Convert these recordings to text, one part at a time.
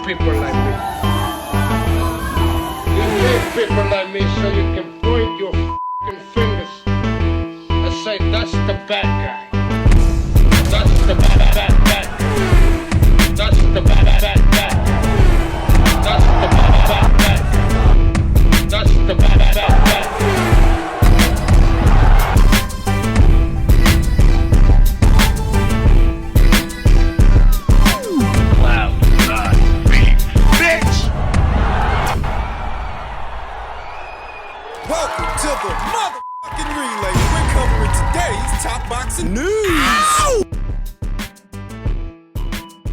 people like me. You need people like me so you can point your f***ing fingers and say, that's the bad guy. That's the bad guy. That's the bad guy. That's the bad guy. That's the bad guy. Welcome to the motherfucking relay. We're covering today's top boxing news.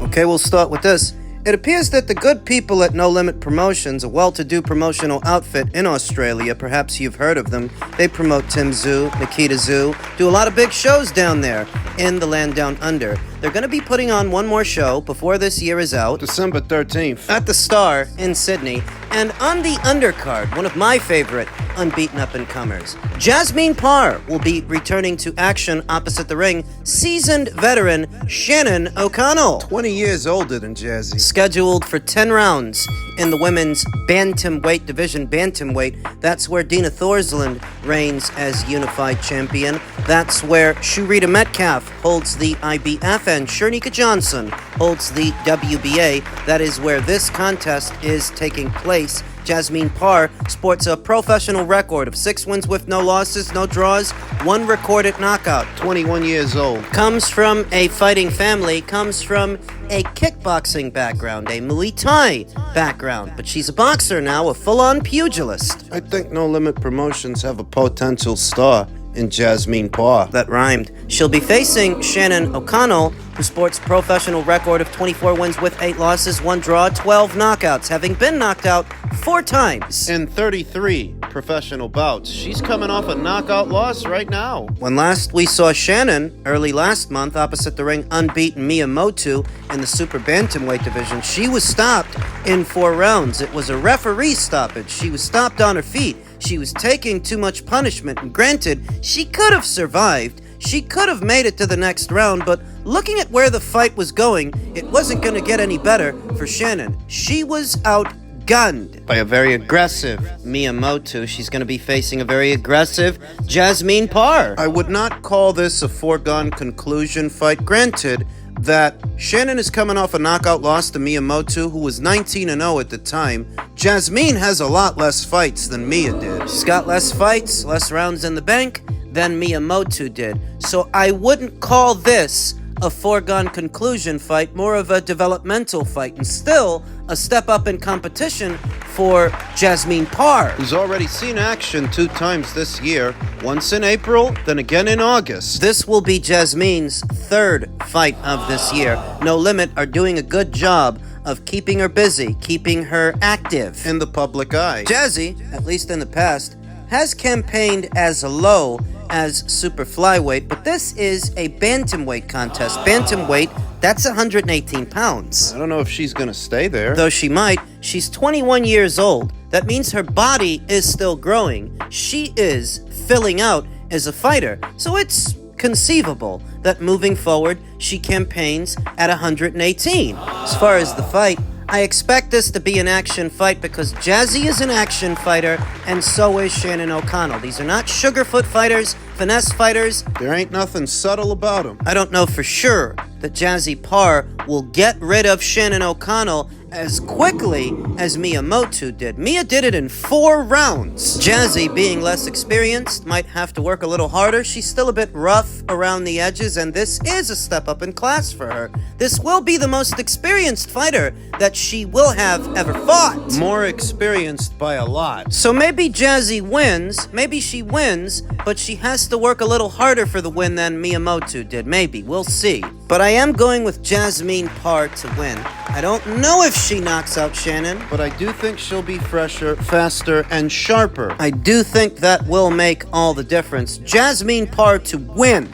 Okay, we'll start with this. It appears that the good people at No Limit Promotions, a well-to-do promotional outfit in Australia, perhaps you've heard of them. They promote Tim Tszyu, Nikita Tszyu, do a lot of big shows down there in the land down under. They're going to be putting on one more show before this year is out. December 13th. At the Star in Sydney. And on the undercard, one of my favorite unbeaten up-and-comers, Jasmine Parr will be returning to action opposite the ring, seasoned veteran Shannon O'Connell. 20 years older than Jazzy. Scheduled for 10 rounds in the women's bantamweight division. Bantamweight, that's where Dina Thorsland reigns as unified champion. That's where Shurita Metcalf holds the IBF and Shernika Johnson holds the WBA. That is where this contest is taking place. Jasmine Parr sports a professional record of 6 wins with no losses, no draws, 1 recorded knockout. 21 years old. Comes from a fighting family, comes from a kickboxing background, a Muay Thai background. But she's a boxer now, a full-on pugilist. I think No Limit Promotions have a potential star in Jasmine Parr. That rhymed. She'll be facing Shannon O'Connell, who sports a professional record of 24 wins with 8 losses, 1 draw, 12 knockouts, having been knocked out 4 times. In 33 professional bouts. She's coming off a knockout loss right now. When last we saw Shannon, early last month, opposite the ring, unbeaten Miyamoto in the super bantamweight division, she was stopped in 4 rounds. It was a referee stoppage. She was stopped on her feet. She was taking too much punishment, and granted, she could have survived. She could have made it to the next round, but looking at where the fight was going, it wasn't going to get any better for Shannon. She was outgunned by a very aggressive Miyamoto. She's going to be facing a very aggressive Jasmine Parr. I would not call this a foregone conclusion fight. Granted that Shannon is coming off a knockout loss to Miyamoto, who was 19-0 at the time. Jasmine has a lot less fights than Mia did. She's got less fights, less rounds in the bank than Miyamoto did. So I wouldn't call this a foregone conclusion fight, more of a developmental fight, and still a step up in competition for Jasmine Parr, who's already seen action 2 times this year, once in April, then again in August. This will be Jasmine's 3rd fight of this year. No Limit are doing a good job of keeping her busy, keeping her active in the public eye. Jazzy, at least in the past, has campaigned as low as super flyweight, but this is a bantamweight contest. Bantamweight, that's 118 pounds. I don't know if she's gonna stay there. Though she might. She's 21 years old. That means her body is still growing. She is filling out as a fighter. So it's conceivable that moving forward, she campaigns at 118. As far as the fight, I expect this to be an action fight because Jazzy is an action fighter and so is Shannon O'Connell. These are not sugarfoot fighters, finesse fighters. There ain't nothing subtle about them. I don't know for sure that Jazzy Parr will get rid of Shannon O'Connell as quickly as Miyamoto did. Mia did it in 4 rounds. Jazzy, being less experienced, might have to work a little harder. She's still a bit rough around the edges, and this is a step up in class for her. This will be the most experienced fighter that she will have ever fought. More experienced by a lot. So maybe Jazzy wins, maybe she wins, but she has to work a little harder for the win than Miyamoto did. Maybe, we'll see. But I am going with Jasmine Parr to win. I don't know if she knocks out Shannon, but I do think she'll be fresher, faster, and sharper. I do think that will make all the difference. Jasmine Parr to win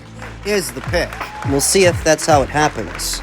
is the pick. We'll see if that's how it happens.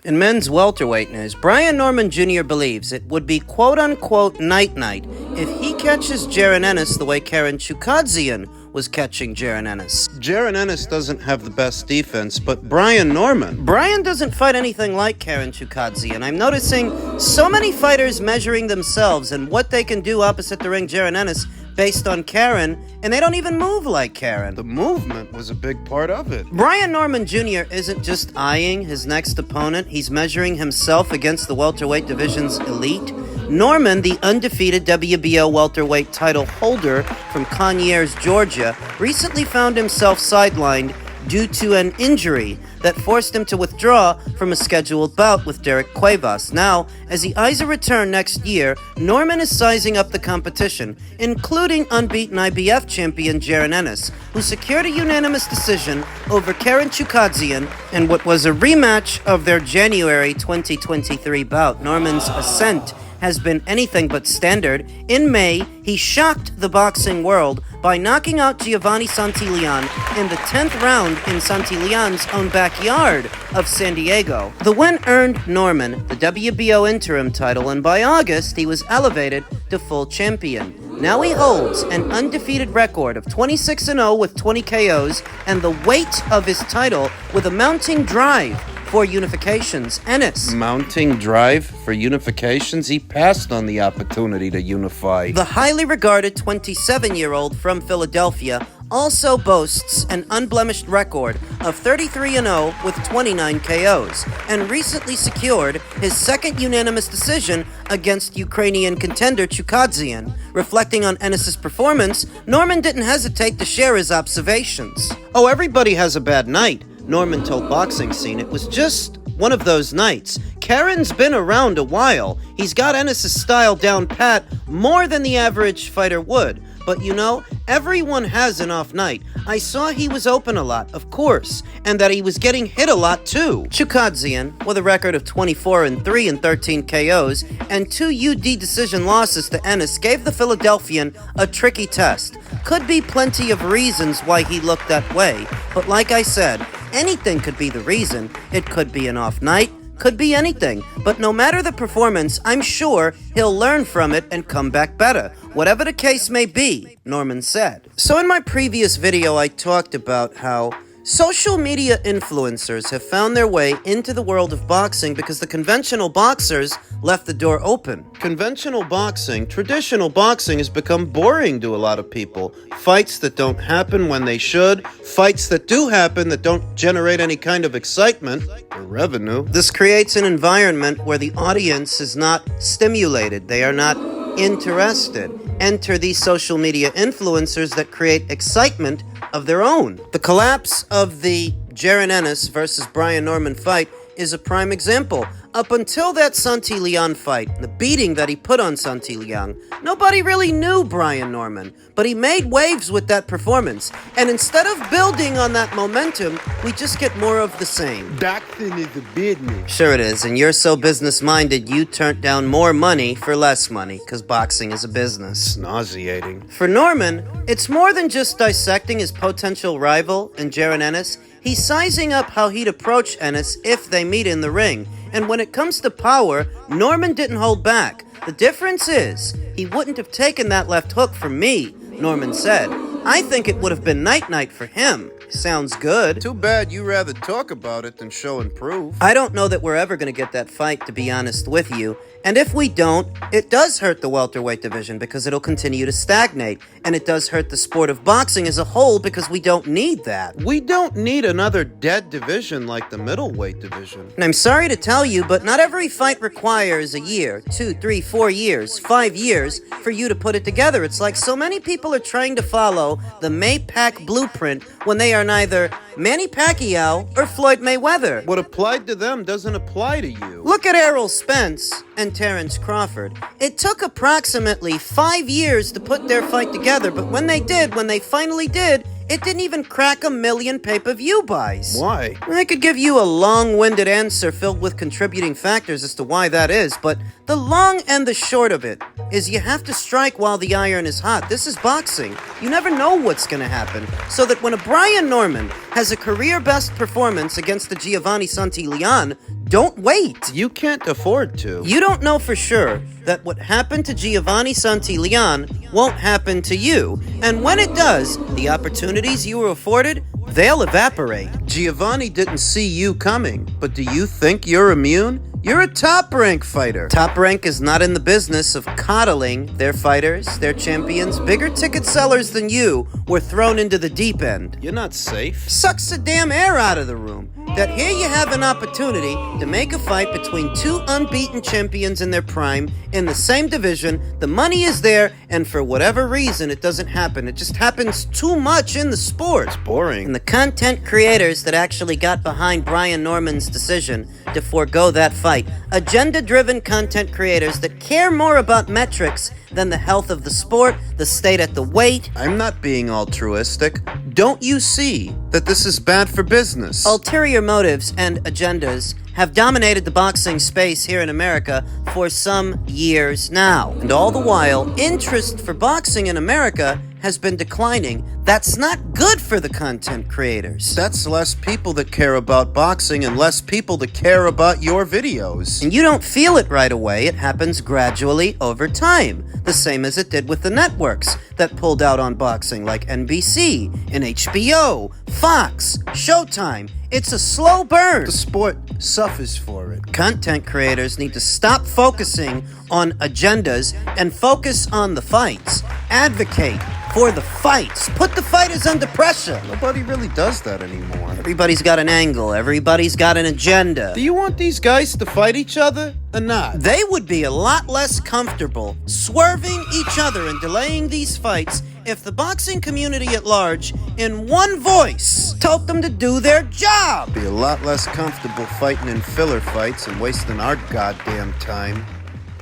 In men's welterweight news, Brian Norman Jr. believes it would be quote-unquote night-night if he catches Jaron Ennis the way Karen Chukadzian was catching Jaron Ennis. Jaron Ennis doesn't have the best defense, but Brian Norman. Brian doesn't fight anything like Karen Chukhadzhian, and I'm noticing so many fighters measuring themselves and what they can do opposite the ring Jaron Ennis based on Karen, and they don't even move like Karen. The movement was a big part of it. Brian Norman Jr. isn't just eyeing his next opponent, he's measuring himself against the welterweight division's elite. Norman, the undefeated WBO welterweight title holder from Conyers, Georgia, recently found himself sidelined due to an injury that forced him to withdraw from a scheduled bout with Derek Cuevas. Now, as he eyes a return next year, Norman is sizing up the competition, including unbeaten IBF champion Jaron Ennis, who secured a unanimous decision over Karen Chukhadzhian in what was a rematch of their January 2023 bout. Norman's ascent has been anything but standard. In May, he shocked the boxing world by knocking out Giovanni Santillan in the 10th round in Santillan's own backyard of San Diego. The win earned Norman the WBO interim title, and by August, he was elevated to full champion. Now he holds an undefeated record of 26-0 with 20 KOs and the weight of his title with a mounting drive for unifications. Ennis. Mounting drive for unifications? He passed on the opportunity to unify. The highly regarded 27-year-old from Philadelphia also boasts an unblemished record of 33-0 with 29 KOs, and recently secured his second unanimous decision against Ukrainian contender Chukhadzhian. Reflecting on Ennis's performance, Norman didn't hesitate to share his observations. Oh, everybody has a bad night, Norman told Boxing Scene. It was just one of those nights. Karen's been around a while. He's got Ennis's style down pat more than the average fighter would. But you know, everyone has an off night. I saw he was open a lot, of course, and that he was getting hit a lot too. Chukhadzhian, with a record of 24-3 and 13 KOs and 2 UD decision losses to Ennis, gave the Philadelphian a tricky test. Could be plenty of reasons why he looked that way, but like I said, anything could be the reason. It could be an off night, could be anything, but no matter the performance, I'm sure he'll learn from it and come back better, whatever the case may be, Norman said. So in my previous video, I talked about how social media influencers have found their way into the world of boxing because the conventional boxers left the door open. Conventional boxing, traditional boxing has become boring to a lot of people. Fights that don't happen when they should, fights that do happen that don't generate any kind of excitement or revenue. This creates an environment where the audience is not stimulated, they are not interested. Enter these social media influencers that create excitement of their own. The collapse of the Jaron Ennis versus Brian Norman fight is a prime example. Up until that Santillan fight, the beating that he put on Santillan, nobody really knew Brian Norman, but he made waves with that performance. And instead of building on that momentum, we just get more of the same. Boxing is a business. Sure it is, and you're so business-minded, you turned down more money for less money, because boxing is a business. It's nauseating. For Norman, it's more than just dissecting his potential rival in Jaron Ennis. He's sizing up how he'd approach Ennis if they meet in the ring. And when it comes to power, Norman didn't hold back. The difference is, he wouldn't have taken that left hook from me, Norman said. I think it would have been night-night for him. Sounds good. Too bad you rather talk about it than show and prove. I don't know that we're ever going to get that fight, to be honest with you. And if we don't, it does hurt the welterweight division because it'll continue to stagnate. And it does hurt the sport of boxing as a whole because we don't need that. We don't need another dead division like the middleweight division. And I'm sorry to tell you, but not every fight requires a year, 2, 3, 4 years, 5 years for you to put it together. It's like so many people are trying to follow the Maypac blueprint when they are neither Manny Pacquiao or Floyd Mayweather. What applied to them doesn't apply to you. Look at Errol Spence and Terrence Crawford. It took approximately 5 years to put their fight together, but when they finally did, it didn't even crack 1 million pay-per-view buys. Why? I could give you a long-winded answer filled with contributing factors as to why that is, but the long and the short of it is you have to strike while the iron is hot. This is boxing. You never know what's going to happen. So that when a Brian Norman has a career-best performance against the Giovanni Santillan, Don't wait. You can't afford to. You don't know for sure that what happened to Giovanni Santillan won't happen to you. And when it does, the opportunities you were afforded, they'll evaporate. Giovanni didn't see you coming, but do you think you're immune? You're a top-rank fighter. Top Rank is not in the business of coddling their fighters, their champions. Bigger ticket sellers than you were thrown into the deep end. You're not safe. Sucks the damn air out of the room that here you have an opportunity to make a fight between two unbeaten champions in their prime in the same division. The money is there, and for whatever reason, it doesn't happen. It just happens too much in the sport. Boring. And the content creators that actually got behind Brian Norman's decision to forego that fight, agenda-driven content creators that care more about metrics than the health of the sport, the state at the weight. I'm not being altruistic. Don't you see that this is bad for business? Ulterior motives and agendas have dominated the boxing space here in America for some years now. And all the while, interest for boxing in America has been declining. That's not good for the content creators. That's less people that care about boxing and less people that care about your videos. And you don't feel it right away. It happens gradually over time. The same as it did with the networks that pulled out on boxing, like NBC and HBO, Fox, Showtime. It's a slow burn. The sport suffers for it. Content creators need to stop focusing on agendas and focus on the fights. Advocate for the fights. Put the fighters under pressure. Nobody really does that anymore. Everybody's got an angle. Everybody's got an agenda. Do you want these guys to fight each other or not? They would be a lot less comfortable swerving each other and delaying these fights if the boxing community at large, in one voice, told them to do their job. Be a lot less comfortable fighting in filler fights and wasting our goddamn time.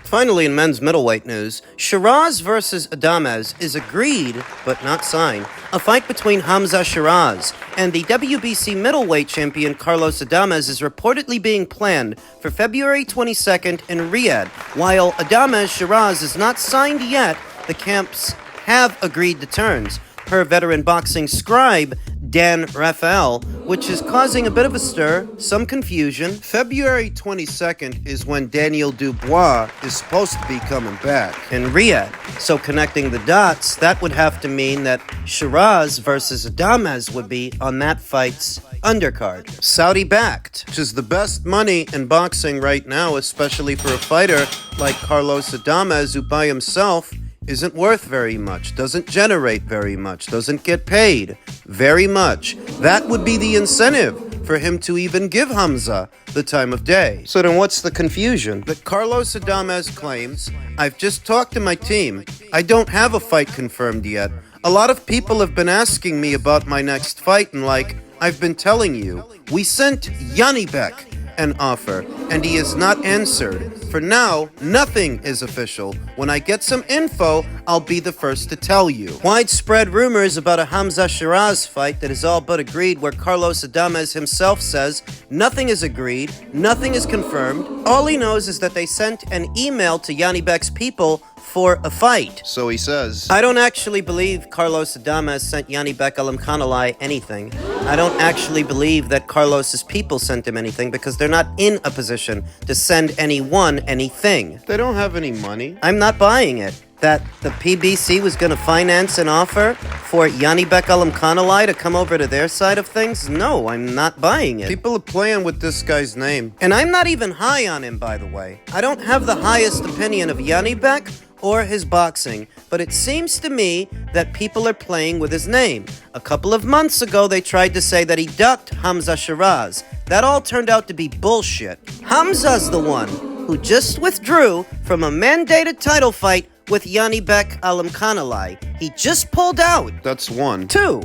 Finally, in men's middleweight news, Sheeraz versus Adames is agreed, but not signed. A fight between Hamza Sheeraz and the WBC middleweight champion Carlos Adames is reportedly being planned for February 22nd in Riyadh. While Adames Sheeraz is not signed yet, the camps have agreed to terms, per veteran boxing scribe Dan Rafael, which is causing a bit of a stir, some confusion. February 22nd is when Daniel Dubois is supposed to be coming back. In Riyadh. So connecting the dots, that would have to mean that Sheeraz versus Adames would be on that fight's undercard. Saudi-backed. Which is the best money in boxing right now, especially for a fighter like Carlos Adames, who by himself isn't worth very much, doesn't generate very much, doesn't get paid very much. That would be the incentive for him to even give Hamza the time of day. So then what's the confusion? That Carlos Adames claims, I've just talked to my team. I don't have a fight confirmed yet. A lot of people have been asking me about my next fight, and I've been telling you, we sent Janibek an offer, and he has not answered. For now, nothing is official. When I get some info, I'll be the first to tell you. Widespread rumors about a Hamza Sheeraz fight that is all but agreed, where Carlos Adames himself says nothing is agreed, nothing is confirmed. All he knows is that they sent an email to Janibek's people for a fight. So he says. I don't actually believe Carlos Adames sent Janibek Alimkhanalai anything. I don't actually believe that Carlos's people sent him anything because they're not in a position to send anyone anything. They don't have any money. I'm not buying it. That the PBC was going to finance an offer for Janibek Alimkhanalai to come over to their side of things? No, I'm not buying it. People are playing with this guy's name. And I'm not even high on him, by the way. I don't have the highest opinion of Janibek or his boxing, but it seems to me that people are playing with his name. A couple of months ago, they tried to say that he ducked Hamza Sheeraz. That all turned out to be bullshit. Hamza's the one who just withdrew from a mandated title fight with Janibek Alimkhanalai. He just pulled out. That's one. 2.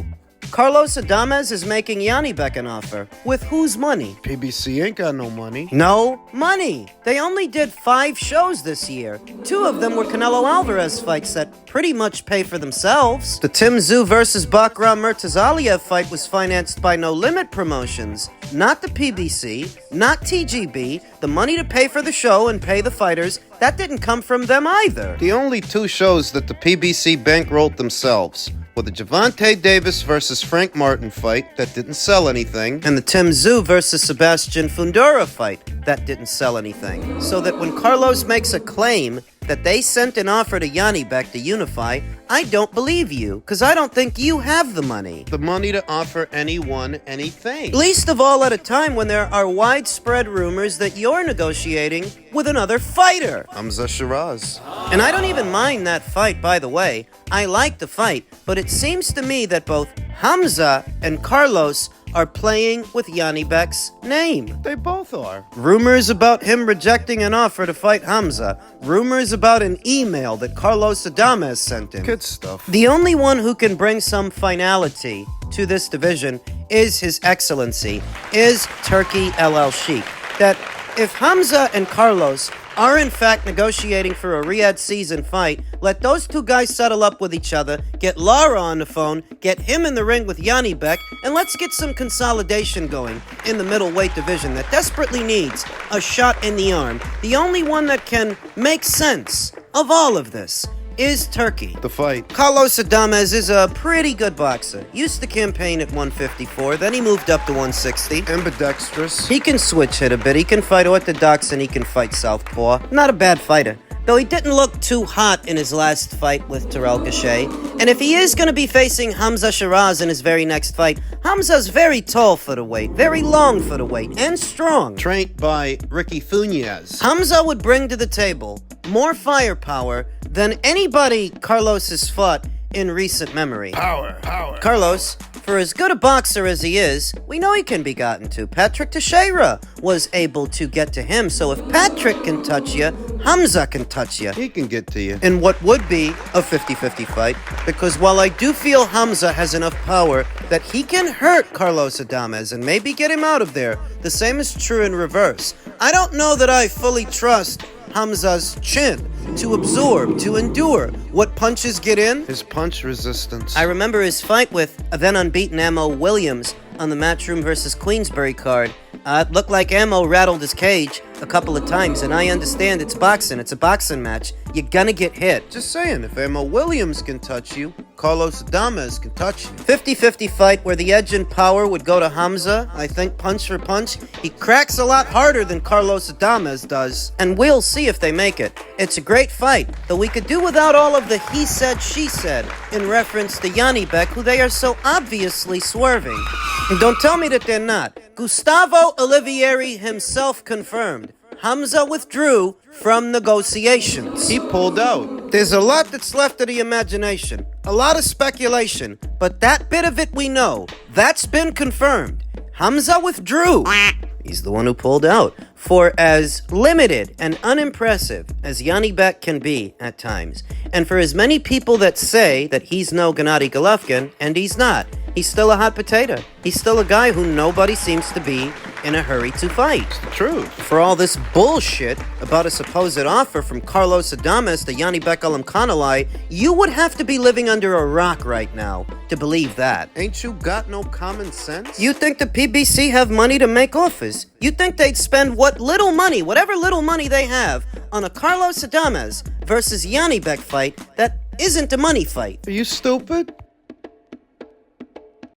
Carlos Adames is making Janibek an offer. With whose money? PBC ain't got no money. No money. They only did 5 shows this year. 2 of them were Canelo Alvarez fights that pretty much pay for themselves. The Tim Tszyu versus Bakram Murtazaliev fight was financed by No Limit Promotions, not the PBC, not TGB. The money to pay for the show and pay the fighters, that didn't come from them either. The only 2 shows that the PBC bankrolled themselves with the Javante Davis versus Frank Martin fight that didn't sell anything, and the Tim Tszyu versus Sebastian Fundora fight that didn't sell anything. So that when Carlos makes a claim that they sent an offer to Janibek to unify, I don't believe you, because I don't think you have the money. the money to offer anyone anything. Least of all at a time when there are widespread rumors that you're negotiating with another fighter. Hamza Sheeraz. And I don't even mind that fight, by the way. I like the fight, but it seems to me that both Hamza and Carlos are playing with Janibek's name. They both are. Rumors about him rejecting an offer to fight Hamza. Rumors about an email that Carlos Adames sent him. Kid stuff. The only one who can bring some finality to this division is His Excellency, is Turkey El Sheikh. That if Hamza and Carlos are in fact negotiating for a Riyadh season fight, let those two guys settle up with each other, get Lara on the phone, get him in the ring with Janibek, and let's get some consolidation going in the middleweight division that desperately needs a shot in the arm. The only one that can make sense of all of this is Turkey. The fight. Carlos Adames is a pretty good boxer. Used to campaign at 154, then he moved up to 160. Ambidextrous. He can switch hit a bit. He can fight orthodox and he can fight southpaw. Not a bad fighter. Though he didn't look too hot in his last fight with Terrell Gausha. And if he is going to be facing Hamza Sheeraz in his very next fight, Hamza's very tall for the weight, very long for the weight, and strong. Trained by Ricky Funes. Hamza would bring to the table more firepower than anybody Carlos has fought in recent memory. Power. Carlos, for as good a boxer as he is, we know he can be gotten to. Patrick Teixeira was able to get to him, so if Patrick can touch you, Hamza can touch you. He can get to you. In what would be a 50-50 fight, because while I do feel Hamza has enough power that he can hurt Carlos Adames and maybe get him out of there, the same is true in reverse. I don't know that I fully trust Hamza's chin to absorb, to endure what punches get in. His punch resistance. I remember his fight with a then unbeaten Ammo Williams on the Matchroom versus Queensberry card. It looked like Ammo rattled his cage a couple of times, and I understand it's boxing. It's a boxing match. You're gonna get hit. Just saying, if Emma Williams can touch you, Carlos Adames can touch you. 50-50 fight where the edge and power would go to Hamza. I think punch for punch, he cracks a lot harder than Carlos Adames does, and we'll see if they make it. It's a great fight, though we could do without all of the he said, she said in reference to Janibek, who they are so obviously swerving. And don't tell me that they're not. Gustavo Olivieri himself confirmed Hamza withdrew from negotiations. He pulled out. There's a lot that's left of the imagination, a lot of speculation, but that bit of it we know. That's been confirmed. Hamza withdrew. He's the one who pulled out. For as limited and unimpressive as Janibek can be at times, and for as many people that say that he's no Gennady Golovkin, and he's not, he's still a hot potato. He's still a guy who nobody seems to be in a hurry to fight. It's the truth. For all this bullshit about a supposed offer from Carlos Adames to Janibek Alimkhanalai, you would have to be living under a rock right now to believe that. Ain't you got no common sense? You think the PBC have money to make offers? You think they'd spend what little money, whatever little money they have, on a Carlos Adames versus Janibek fight that isn't a money fight? Are you stupid?